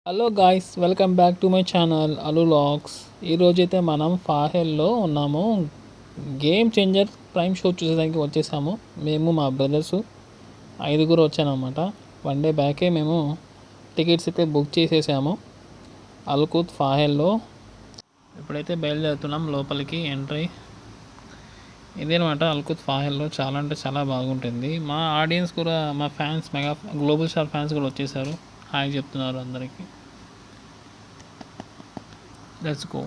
Hello guys, welcome back to my channel అలు logs. ఈరోజైతే మనం ఫాహెల్లో ఉన్నాము. గేమ్ చేంజర్ ప్రైమ్ షో చూసేదానికి వచ్చేసాము. మేము మా బ్రదర్స్ ఐదుగురు వచ్చానమాట. వన్ డే బ్యాకే మేము టికెట్స్ అయితే బుక్ చేసేసాము అల్కుత్ ఫాహెల్లో. ఇప్పుడైతే బయలుదేరుతున్నాం లోపలికి ఎంట్రీ. ఇదేనమాట అల్కుత్ ఫాహెల్లో. చాలా అంటే చాలా బాగుంటుంది. మా ఆడియన్స్ కూడా, మా fans, mega global star fans కూడా వచ్చేసారు. హాయ్ చెప్తున్నారు అందరికీ. Let's go.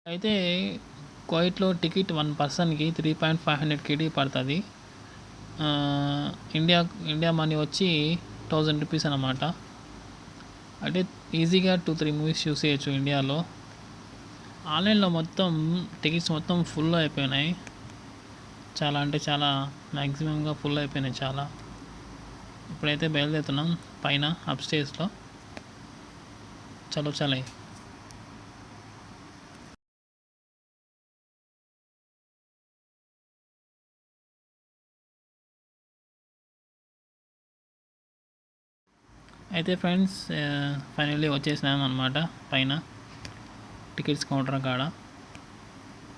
అయితే కువైట్లో టికెట్ 1 పర్సన్కి 3,500 KD పడుతుంది. ఇండియా ఇండియా మనీ వచ్చి 1000 రూపీస్ అన్నమాట. అంటే ఈజీగా 2-3 మూవీస్ చూసేయచ్చు ఇండియాలో. ఆన్లైన్లో మొత్తం టికెట్స్ మొత్తం ఫుల్ అయిపోయినాయి. చాలా అంటే చాలా మ్యాక్సిమంగా ఫుల్ అయిపోయినాయి చాలా. ఇప్పుడైతే బయలుదేరుతున్నాం పైన అప్స్టేర్స్లో. చలో చలే. అయితే ఫ్రెండ్స్, ఫైనల్లీ వచ్చేసినాం అనమాట పైన టికెట్స్ కౌంటర్ కాడ.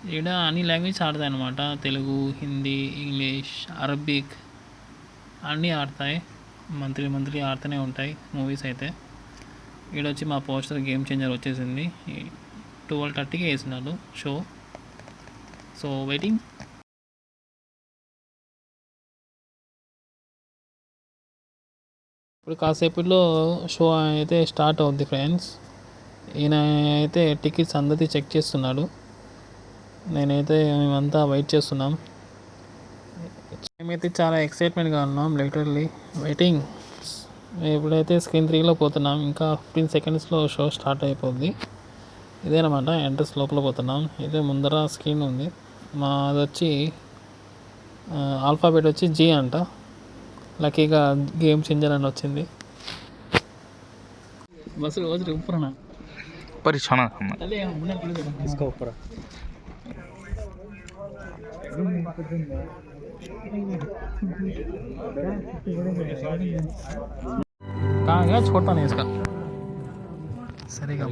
ఇక్కడ అన్ని లాంగ్వేజ్ ఆడతాయి అన్నమాట. తెలుగు, హిందీ, ఇంగ్లీష్, అరబిక్ అన్నీ ఆడతాయి. మంత్లీ ఆడుతూనే ఉంటాయి మూవీస్ అయితే. ఇక్కడ వచ్చి మా పోస్టర్ గేమ్ చేంజర్ వచ్చేసింది. 12:30కి వేసినాడు షో. So waiting. ఇప్పుడు కాసేపట్లో షో అయితే స్టార్ట్ అవుద్ది ఫ్రెండ్స్. ఈయన అయితే టికెట్స్ అందరికీ చెక్ చేస్తున్నాడు. నేనైతే మేమంతా వెయిట్ చేస్తున్నాం. మేమైతే చాలా ఎక్సైట్మెంట్గా ఉన్నాం. Literally waiting. ఇప్పుడైతే స్క్రీన్ 3లో పోతున్నాం. ఇంకా 15 సెకండ్స్లో షో స్టార్ట్ అయిపోద్ది. ఇదేనమాట ఎంట్రన్స్ లోపల పోతున్నాం. ఇదే ముందర స్క్రీన్ ఉంది. మాది వచ్చి ఆల్ఫాబెట్ వచ్చి G అంట. లక్కీగా గేమ్ చేంజర్ అని వచ్చింది. బస్సు రోజు ऊपर पर ही छाना इसका ऊपर कहाँ गया, छोटा नहीं इसका सरेगा.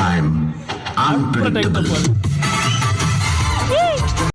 I'm unpredictable.